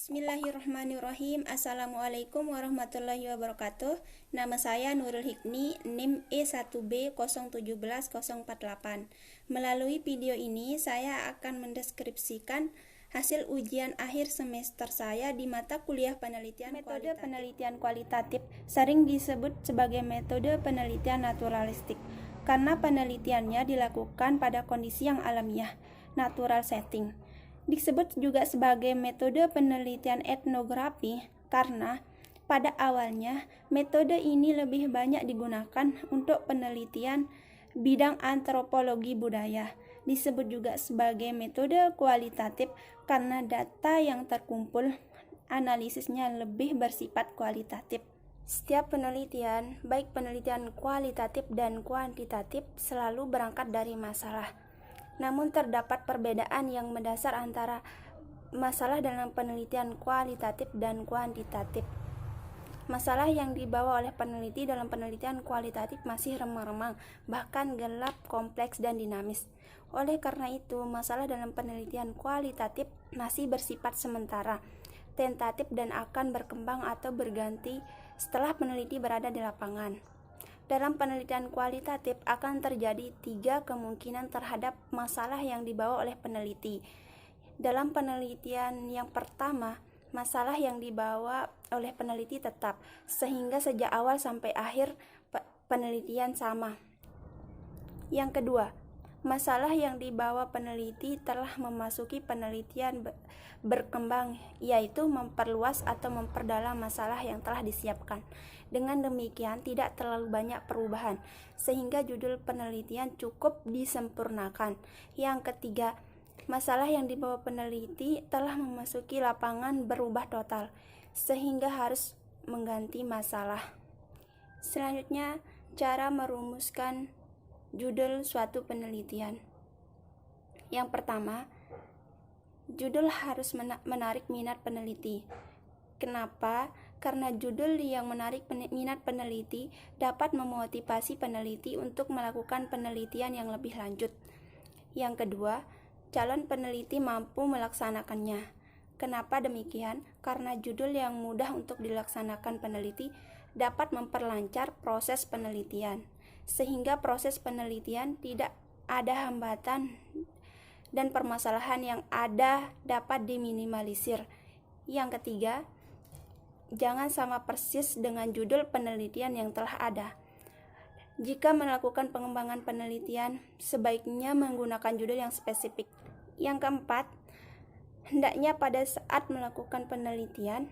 Bismillahirrahmanirrahim. Assalamualaikum warahmatullahi wabarakatuh. Nama saya Nurul Hikmi, NIM E1B017048. Melalui video ini saya akan mendeskripsikan hasil ujian akhir semester saya di mata kuliah penelitian metode penelitian kualitatif, sering disebut sebagai metode penelitian naturalistik karena penelitiannya dilakukan pada kondisi yang alamiah, natural setting. Disebut juga sebagai metode penelitian etnografi karena pada awalnya metode ini lebih banyak digunakan untuk penelitian bidang antropologi budaya. Disebut juga sebagai metode kualitatif karena data yang terkumpul analisisnya lebih bersifat kualitatif. Setiap penelitian, baik penelitian kualitatif dan kuantitatif, selalu berangkat dari masalah. Namun terdapat perbedaan yang mendasar antara masalah dalam penelitian kualitatif dan kuantitatif. Masalah yang dibawa oleh peneliti dalam penelitian kualitatif masih remang-remang, bahkan gelap, kompleks, dan dinamis. Oleh karena itu, masalah dalam penelitian kualitatif masih bersifat sementara, tentatif, dan akan berkembang atau berganti setelah peneliti berada di lapangan. Dalam penelitian kualitatif akan terjadi 3 kemungkinan terhadap masalah yang dibawa oleh peneliti. Dalam penelitian yang pertama, masalah yang dibawa oleh peneliti tetap, sehingga sejak awal sampai akhir penelitian sama. Yang kedua, masalah yang dibawa peneliti telah memasuki penelitian berkembang, yaitu memperluas atau memperdalam masalah yang telah disiapkan. Dengan demikian, tidak terlalu banyak perubahan, sehingga judul penelitian cukup disempurnakan. Yang ketiga, masalah yang dibawa peneliti telah memasuki lapangan berubah total, sehingga harus mengganti masalah. Selanjutnya, cara merumuskan judul suatu penelitian. Yang pertama, judul harus menarik minat peneliti. Kenapa? Karena judul yang menarik minat peneliti dapat memotivasi peneliti untuk melakukan penelitian yang lebih lanjut. Yang kedua, calon peneliti mampu melaksanakannya. Kenapa demikian? Karena judul yang mudah untuk dilaksanakan peneliti dapat memperlancar proses penelitian, sehingga proses penelitian tidak ada hambatan dan permasalahan yang ada dapat diminimalisir. Yang ketiga, jangan sama persis dengan judul penelitian yang telah ada. Jika melakukan pengembangan penelitian, sebaiknya menggunakan judul yang spesifik. Yang keempat, hendaknya pada saat melakukan penelitian,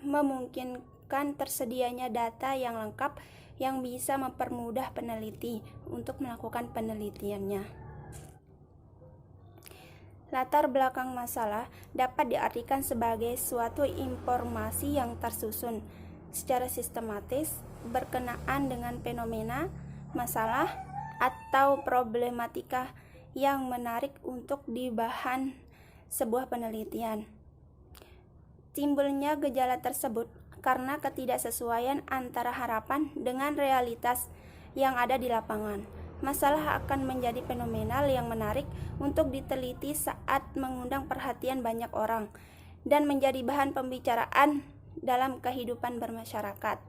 memungkinkan tersedianya data yang lengkap yang bisa mempermudah peneliti untuk melakukan penelitiannya. Latar belakang masalah dapat diartikan sebagai suatu informasi yang tersusun secara sistematis berkenaan dengan fenomena, masalah, atau problematika yang menarik untuk dibahan sebuah penelitian. Timbulnya gejala tersebut karena ketidaksesuaian antara harapan dengan realitas yang ada di lapangan. Masalah akan menjadi fenomenal yang menarik untuk diteliti saat mengundang perhatian banyak orang dan menjadi bahan pembicaraan dalam kehidupan bermasyarakat.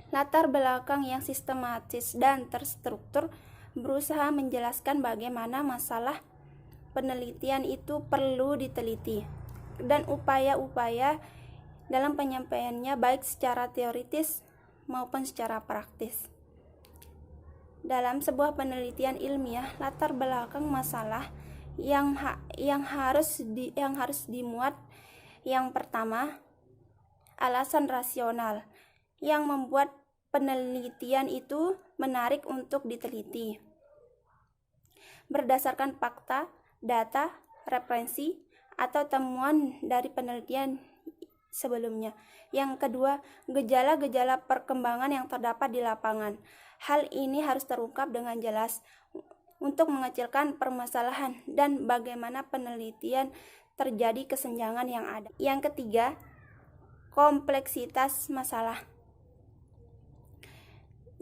Latar belakang yang sistematis dan terstruktur berusaha menjelaskan bagaimana masalah penelitian itu perlu diteliti dan upaya-upaya dalam penyampaiannya baik secara teoritis maupun secara praktis. Dalam sebuah penelitian ilmiah, latar belakang masalah yang harus dimuat. Yang pertama, alasan rasional yang membuat penelitian itu menarik untuk diteliti. Berdasarkan fakta, data, referensi, atau temuan dari penelitian sebelumnya. Yang kedua, gejala-gejala perkembangan yang terdapat di lapangan. Hal ini harus terungkap dengan jelas untuk mengecilkan permasalahan dan bagaimana penelitian terjadi kesenjangan yang ada. Yang ketiga, kompleksitas masalah.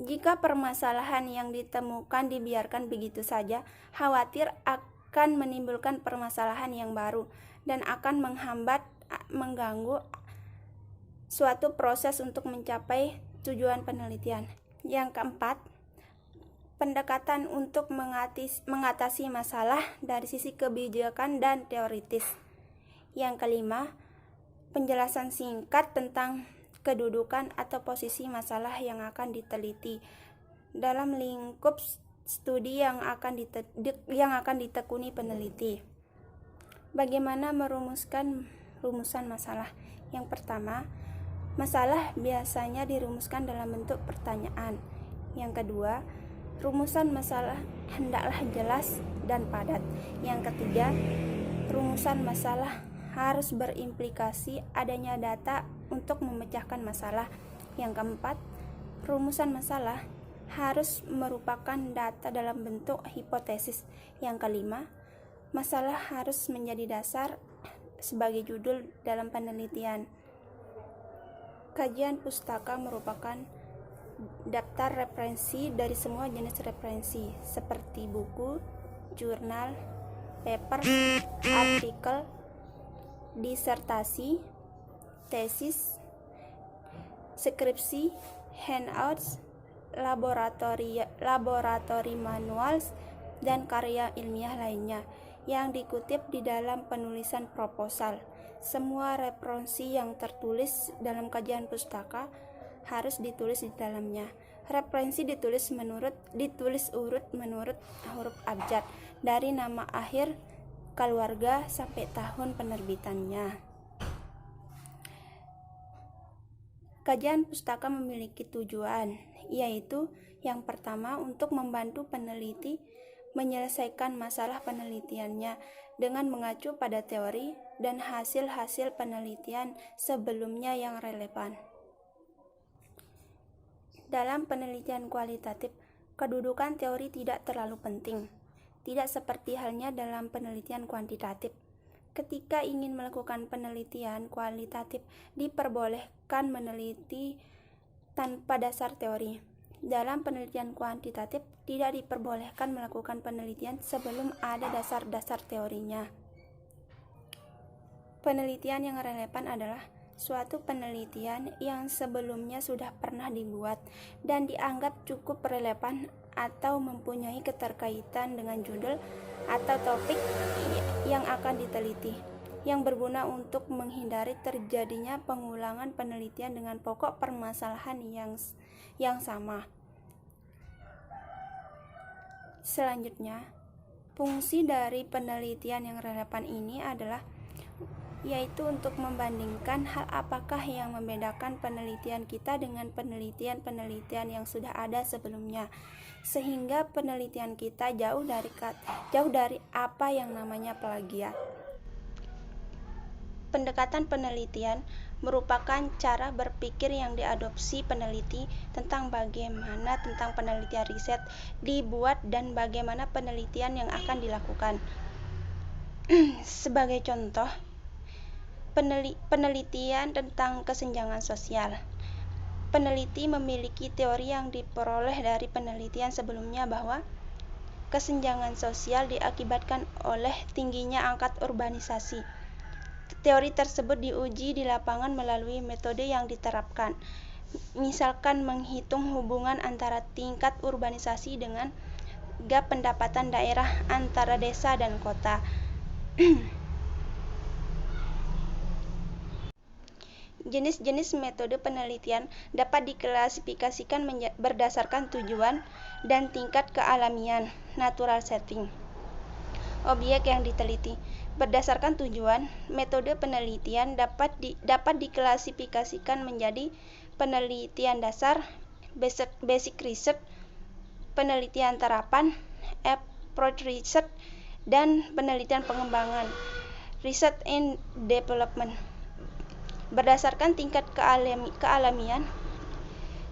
Jika permasalahan yang ditemukan dibiarkan begitu saja, khawatir akan menimbulkan permasalahan yang baru dan akan mengganggu suatu proses untuk mencapai tujuan penelitian. Yang keempat, pendekatan untuk mengatasi masalah dari sisi kebijakan dan teoritis. Yang kelima, penjelasan singkat tentang kedudukan atau posisi masalah yang akan diteliti dalam lingkup studi yang akan ditekuni peneliti. Bagaimana merumuskan rumusan masalah? Yang pertama, masalah biasanya dirumuskan dalam bentuk pertanyaan. Yang kedua, rumusan masalah hendaklah jelas dan padat. Yang ketiga, rumusan masalah harus berimplikasi adanya data untuk memecahkan masalah. Yang keempat, rumusan masalah harus merupakan data dalam bentuk hipotesis. Yang kelima, masalah harus menjadi dasar sebagai judul dalam penelitian. Kajian pustaka merupakan daftar referensi dari semua jenis referensi seperti buku, jurnal, paper, artikel, disertasi, tesis, skripsi, handouts, laboratori manuals, dan karya ilmiah lainnya yang dikutip di dalam penulisan proposal. Semua referensi yang tertulis dalam kajian pustaka harus ditulis di dalamnya. Referensi ditulis urut menurut huruf abjad dari nama akhir keluarga sampai tahun penerbitannya. Kajian pustaka memiliki tujuan, yaitu yang pertama untuk membantu peneliti menyelesaikan masalah penelitiannya dengan mengacu pada teori dan hasil-hasil penelitian sebelumnya yang relevan. Dalam penelitian kualitatif, kedudukan teori tidak terlalu penting, tidak seperti halnya dalam penelitian kuantitatif. Ketika ingin melakukan penelitian kualitatif, diperbolehkan meneliti tanpa dasar teori. Dalam penelitian kuantitatif, tidak diperbolehkan melakukan penelitian sebelum ada dasar-dasar teorinya. Penelitian yang relevan adalah suatu penelitian yang sebelumnya sudah pernah dibuat dan dianggap cukup relevan atau mempunyai keterkaitan dengan judul atau topik yang akan diteliti, yang berguna untuk menghindari terjadinya pengulangan penelitian dengan pokok permasalahan yang sama. Selanjutnya, fungsi dari penelitian yang relevan ini adalah yaitu untuk membandingkan hal apakah yang membedakan penelitian kita dengan penelitian-penelitian yang sudah ada sebelumnya, sehingga penelitian kita jauh dari apa yang namanya plagiat. Pendekatan penelitian merupakan cara berpikir yang diadopsi peneliti tentang penelitian riset dibuat dan bagaimana penelitian yang akan dilakukan. Sebagai contoh, penelitian tentang kesenjangan sosial. Peneliti memiliki teori yang diperoleh dari penelitian sebelumnya bahwa kesenjangan sosial diakibatkan oleh tingginya angka urbanisasi. Teori tersebut diuji di lapangan melalui metode yang diterapkan, misalkan menghitung hubungan antara tingkat urbanisasi dengan gap pendapatan daerah antara desa dan kota. Jenis-jenis metode penelitian dapat diklasifikasikan berdasarkan tujuan dan tingkat kealamian, natural setting, objek yang diteliti. Berdasarkan tujuan, metode penelitian dapat diklasifikasikan menjadi penelitian dasar, basic research, penelitian terapan, applied research, dan penelitian pengembangan, research and development. Berdasarkan tingkat kealamian,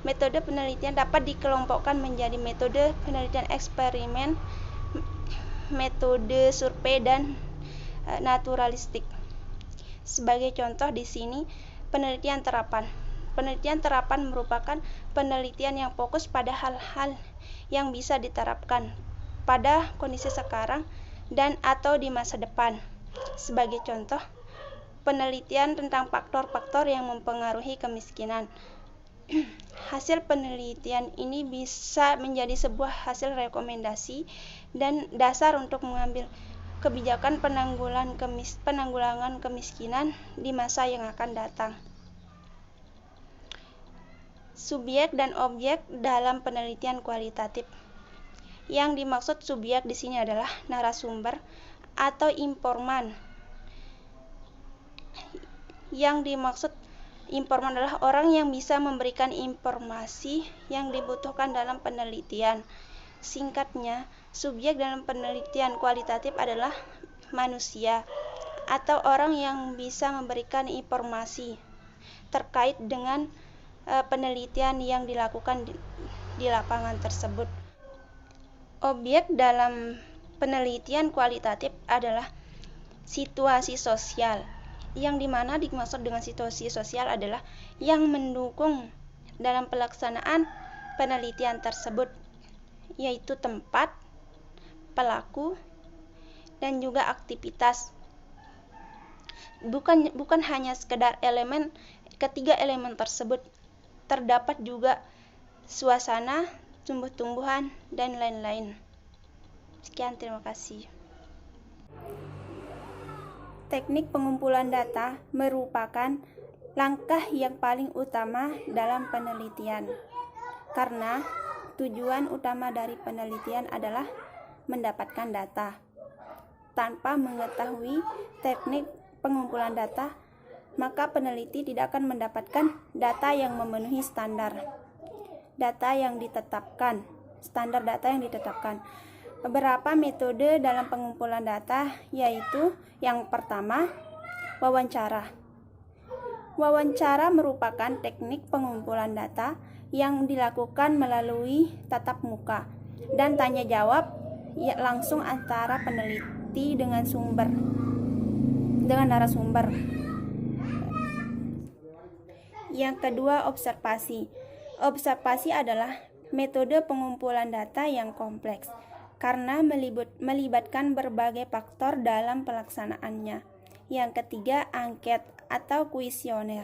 metode penelitian dapat dikelompokkan menjadi metode penelitian eksperimen, metode survei, dan naturalistik. Sebagai contoh di sini, penelitian terapan. Penelitian terapan merupakan penelitian yang fokus pada hal-hal yang bisa diterapkan pada kondisi sekarang dan atau di masa depan. Sebagai contoh, penelitian tentang faktor-faktor yang mempengaruhi kemiskinan. Hasil penelitian ini bisa menjadi sebuah hasil rekomendasi dan dasar untuk mengambil kebijakan penanggulangan kemiskinan di masa yang akan datang. Subjek dan objek dalam penelitian kualitatif. Yang dimaksud subjek di sini adalah narasumber atau informan. Yang dimaksud informan adalah orang yang bisa memberikan informasi yang dibutuhkan dalam penelitian. Singkatnya, subjek dalam penelitian kualitatif adalah manusia atau orang yang bisa memberikan informasi terkait dengan penelitian yang dilakukan di lapangan tersebut. Objek dalam penelitian kualitatif adalah situasi sosial, yang dimana dimaksud dengan situasi sosial adalah yang mendukung dalam pelaksanaan penelitian tersebut, yaitu tempat, pelaku, dan juga aktivitas. Bukan hanya sekedar ketiga elemen tersebut, terdapat juga suasana, tumbuh-tumbuhan, dan lain-lain. Sekian, terima kasih. Teknik pengumpulan data merupakan langkah yang paling utama dalam penelitian, karena tujuan utama dari penelitian adalah mendapatkan data. Tanpa mengetahui teknik pengumpulan data, maka peneliti tidak akan mendapatkan data yang memenuhi standar data yang ditetapkan. Beberapa metode dalam pengumpulan data, yaitu yang pertama, wawancara. Wawancara merupakan teknik pengumpulan data yang dilakukan melalui tatap muka dan tanya jawab langsung antara peneliti dengan narasumber. Yang kedua, observasi. Observasi adalah metode pengumpulan data yang kompleks karena melibatkan berbagai faktor dalam pelaksanaannya. Yang ketiga, angket atau kuesioner.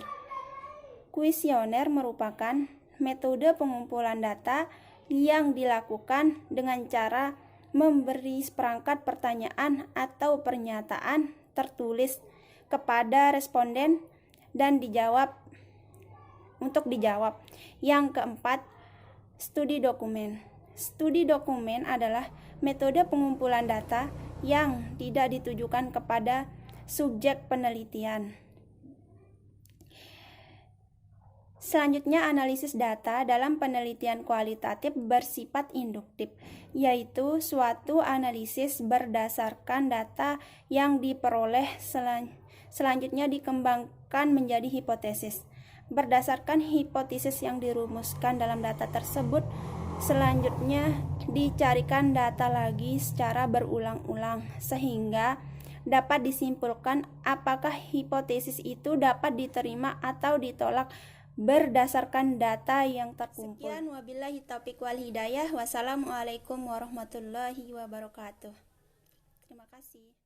Kuesioner merupakan metode pengumpulan data yang dilakukan dengan cara memberi seperangkat pertanyaan atau pernyataan tertulis kepada responden dan dijawab. Yang keempat, studi dokumen. Studi dokumen adalah metode pengumpulan data yang tidak ditujukan kepada subjek penelitian. Selanjutnya, analisis data dalam penelitian kualitatif bersifat induktif, yaitu suatu analisis berdasarkan data yang diperoleh selanjutnya dikembangkan menjadi hipotesis. Berdasarkan hipotesis yang dirumuskan dalam data tersebut, selanjutnya dicarikan data lagi secara berulang-ulang sehingga dapat disimpulkan apakah hipotesis itu dapat diterima atau ditolak berdasarkan data yang terkumpul. Sekian, wabillahi taufiq wal hidayah. Wassalamualaikum warahmatullahi wabarakatuh. Terima kasih.